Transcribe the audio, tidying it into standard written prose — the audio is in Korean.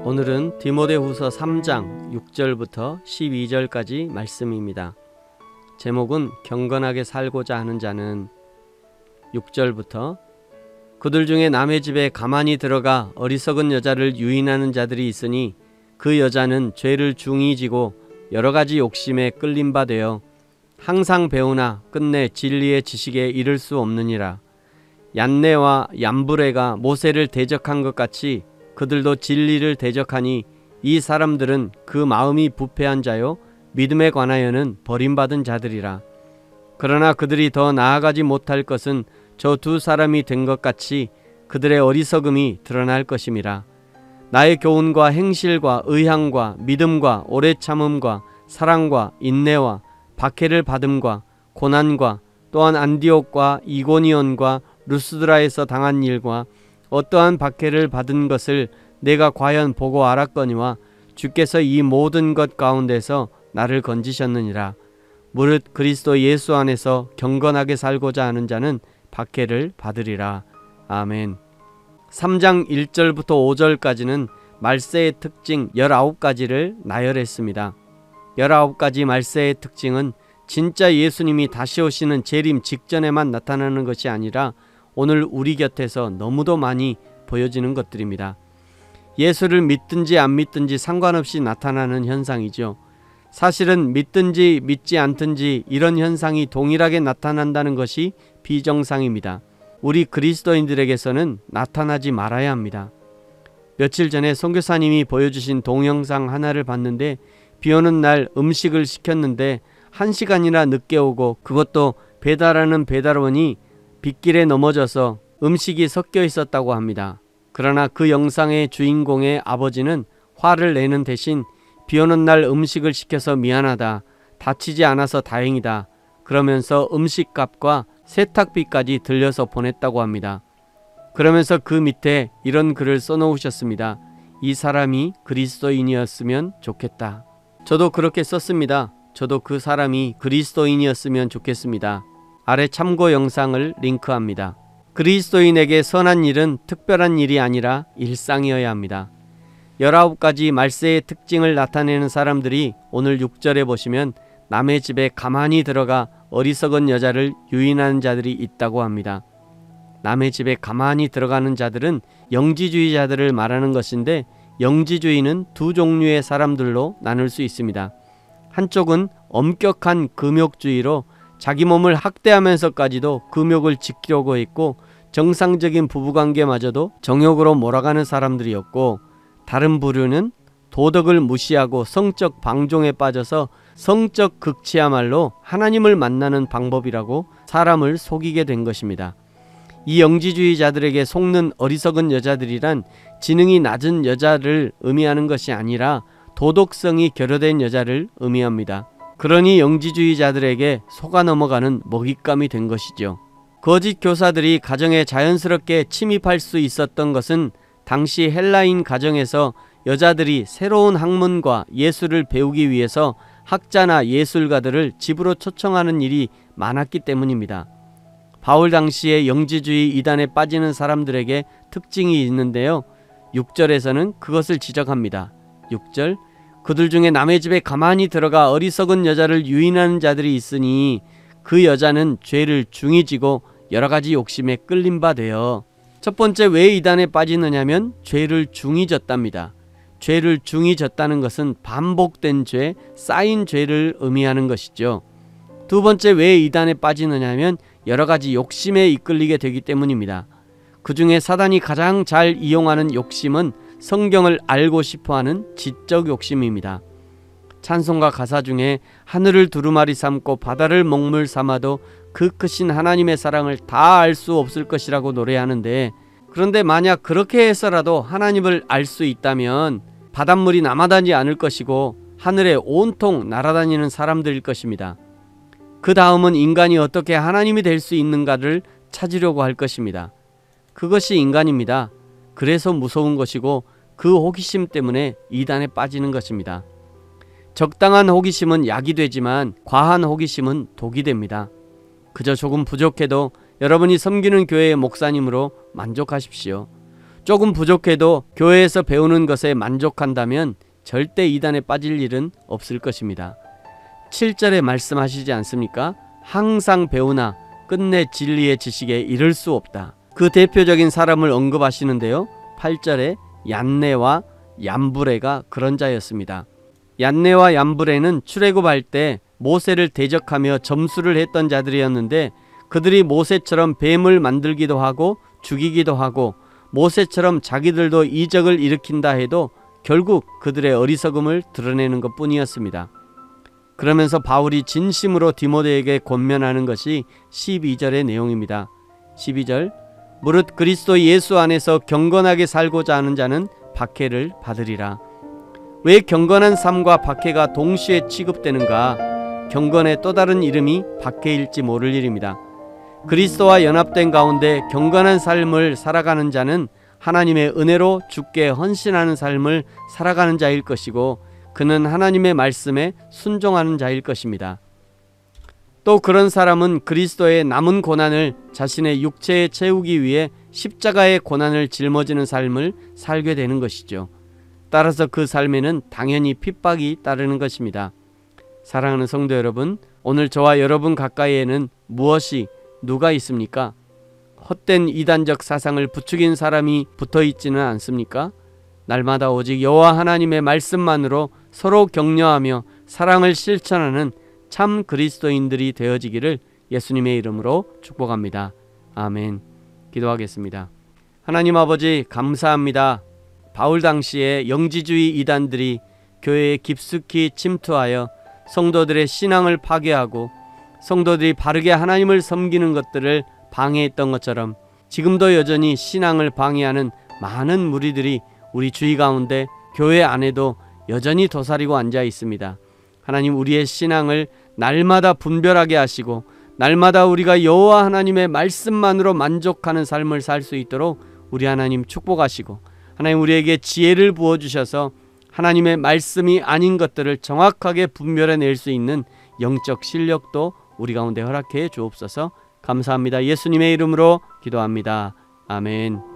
오늘은 디모데후서 3장 6절부터 12절까지 말씀입니다. 제목은 경건하게 살고자 하는 자는 6절부터 그들 중에 남의 집에 가만히 들어가 어리석은 여자를 유인하는 자들이 있으니 그 여자는 죄를 중히 지고 여러 가지 욕심에 끌린 바 되어 항상 배우나 끝내 진리의 지식에 이를 수 없느니라. 얀네와 얀브레가 모세를 대적한 것 같이 그들도 진리를 대적하니 이 사람들은 그 마음이 부패한 자요 믿음에 관하여는 버림받은 자들이라. 그러나 그들이 더 나아가지 못할 것은 저 두 사람이 된 것 같이 그들의 어리석음이 드러날 것임이라. 나의 교훈과 행실과 의향과 믿음과 오래 참음과 사랑과 인내와 박해를 받음과 고난과 또한 안디옥과 이고니온과 루스드라에서 당한 일과 어떠한 박해를 받은 것을 내가 과연 보고 알았거니와 주께서 이 모든 것 가운데서 나를 건지셨느니라. 무릇 그리스도 예수 안에서 경건하게 살고자 하는 자는 박해를 받으리라. 아멘. 3장 1절부터 5절까지는 말세의 특징 19가지를 나열했습니다. 19가지 말세의 특징은 진짜 예수님이 다시 오시는 재림 직전에만 나타나는 것이 아니라 오늘 우리 곁에서 너무도 많이 보여지는 것들입니다. 예수를 믿든지 안 믿든지 상관없이 나타나는 현상이죠. 사실은 믿든지 믿지 않든지 이런 현상이 동일하게 나타난다는 것이 비정상입니다. 우리 그리스도인들에게서는 나타나지 말아야 합니다. 며칠 전에 선교사님이 보여주신 동영상 하나를 봤는데 비오는 날 음식을 시켰는데 1시간이나 늦게 오고 그것도 배달하는 배달원이 빗길에 넘어져서 음식이 섞여 있었다고 합니다. 그러나 그 영상의 주인공의 아버지는 화를 내는 대신 비오는 날 음식을 시켜서 미안하다, 다치지 않아서 다행이다 그러면서 음식값과 세탁비까지 들려서 보냈다고 합니다. 그러면서 그 밑에 이런 글을 써놓으셨습니다. 이 사람이 그리스도인이었으면 좋겠다. 저도 그렇게 썼습니다. 저도 그 사람이 그리스도인이었으면 좋겠습니다. 아래 참고 영상을 링크합니다. 그리스도인에게 선한 일은 특별한 일이 아니라 일상이어야 합니다. 19가지 말세의 특징을 나타내는 사람들이 오늘 6절에 보시면 남의 집에 가만히 들어가 어리석은 여자를 유인하는 자들이 있다고 합니다. 남의 집에 가만히 들어가는 자들은 영지주의자들을 말하는 것인데 영지주의는 두 종류의 사람들로 나눌 수 있습니다. 한쪽은 엄격한 금욕주의로 자기 몸을 학대하면서까지도 금욕을 지키려고 했고 정상적인 부부관계마저도 정욕으로 몰아가는 사람들이었고, 다른 부류는 도덕을 무시하고 성적 방종에 빠져서 성적 극치야말로 하나님을 만나는 방법이라고 사람을 속이게 된 것입니다. 이 영지주의자들에게 속는 어리석은 여자들이란 지능이 낮은 여자를 의미하는 것이 아니라 도덕성이 결여된 여자를 의미합니다. 그러니 영지주의자들에게 속아 넘어가는 먹잇감이 된 것이죠. 거짓 교사들이 가정에 자연스럽게 침입할 수 있었던 것은 당시 헬라인 가정에서 여자들이 새로운 학문과 예술을 배우기 위해서 학자나 예술가들을 집으로 초청하는 일이 많았기 때문입니다. 바울 당시에 영지주의 이단에 빠지는 사람들에게 특징이 있는데요. 6절에서는 그것을 지적합니다. 6절, 그들 중에 남의 집에 가만히 들어가 어리석은 여자를 유인하는 자들이 있으니 그 여자는 죄를 중히 지고 여러 가지 욕심에 끌린 바 되어. 첫 번째 왜 이단에 빠지느냐면 죄를 중히 졌답니다. 죄를 중히 졌다는 것은 반복된 죄, 쌓인 죄를 의미하는 것이죠. 두 번째 왜 이단에 빠지느냐면 여러 가지 욕심에 이끌리게 되기 때문입니다. 그 중에 사단이 가장 잘 이용하는 욕심은 성경을 알고 싶어하는 지적 욕심입니다. 찬송가 가사 중에 하늘을 두루마리 삼고 바다를 먹물 삼아도 그 크신 하나님의 사랑을 다 알 수 없을 것이라고 노래하는데, 그런데 만약 그렇게 해서라도 하나님을 알 수 있다면 바닷물이 남아다니지 않을 것이고 하늘에 온통 날아다니는 사람들일 것입니다. 그 다음은 인간이 어떻게 하나님이 될 수 있는가를 찾으려고 할 것입니다. 그것이 인간입니다. 그래서 무서운 것이고 그 호기심 때문에 이단에 빠지는 것입니다. 적당한 호기심은 약이 되지만 과한 호기심은 독이 됩니다. 그저 조금 부족해도 여러분이 섬기는 교회의 목사님으로 만족하십시오. 조금 부족해도 교회에서 배우는 것에 만족한다면 절대 이단에 빠질 일은 없을 것입니다. 7절에 말씀하시지 않습니까? 항상 배우나 끝내 진리의 지식에 이를 수 없다. 그 대표적인 사람을 언급하시는데요. 8절에 얀네와 얌브레가 그런 자였습니다. 얀네와 얌브레는 출애굽할 때 모세를 대적하며 점수를 했던 자들이었는데 그들이 모세처럼 뱀을 만들기도 하고 죽이기도 하고 모세처럼 자기들도 이적을 일으킨다 해도 결국 그들의 어리석음을 드러내는 것뿐이었습니다. 그러면서 바울이 진심으로 디모데에게 권면하는 것이 12절의 내용입니다. 12절 무릇 그리스도 예수 안에서 경건하게 살고자 하는 자는 박해를 받으리라. 왜 경건한 삶과 박해가 동시에 취급되는가? 경건의 또 다른 이름이 박해일지 모를 일입니다. 그리스도와 연합된 가운데 경건한 삶을 살아가는 자는 하나님의 은혜로 주께 헌신하는 삶을 살아가는 자일 것이고 그는 하나님의 말씀에 순종하는 자일 것입니다. 또 그런 사람은 그리스도의 남은 고난을 자신의 육체에 채우기 위해 십자가의 고난을 짊어지는 삶을 살게 되는 것이죠. 따라서 그 삶에는 당연히 핍박이 따르는 것입니다. 사랑하는 성도 여러분, 오늘 저와 여러분 가까이에는 무엇이 누가 있습니까? 헛된 이단적 사상을 부추긴 사람이 붙어 있지는 않습니까? 날마다 오직 여호와 하나님의 말씀만으로 서로 격려하며 사랑을 실천하는 참 그리스도인들이 되어지기를 예수님의 이름으로 축복합니다. 아멘. 기도하겠습니다. 하나님 아버지 감사합니다. 바울 당시에 영지주의 이단들이 교회에 깊숙이 침투하여 성도들의 신앙을 파괴하고 성도들이 바르게 하나님을 섬기는 것들을 방해했던 것처럼 지금도 여전히 신앙을 방해하는 많은 무리들이 우리 주위 가운데 교회 안에도 여전히 도사리고 앉아 있습니다. 하나님 우리의 신앙을 날마다 분별하게 하시고 날마다 우리가 여호와 하나님의 말씀만으로 만족하는 삶을 살 수 있도록 우리 하나님 축복하시고 하나님 우리에게 지혜를 부어주셔서 하나님의 말씀이 아닌 것들을 정확하게 분별해낼 수 있는 영적 실력도 우리 가운데 허락해 주옵소서. 감사합니다. 예수님의 이름으로 기도합니다. 아멘.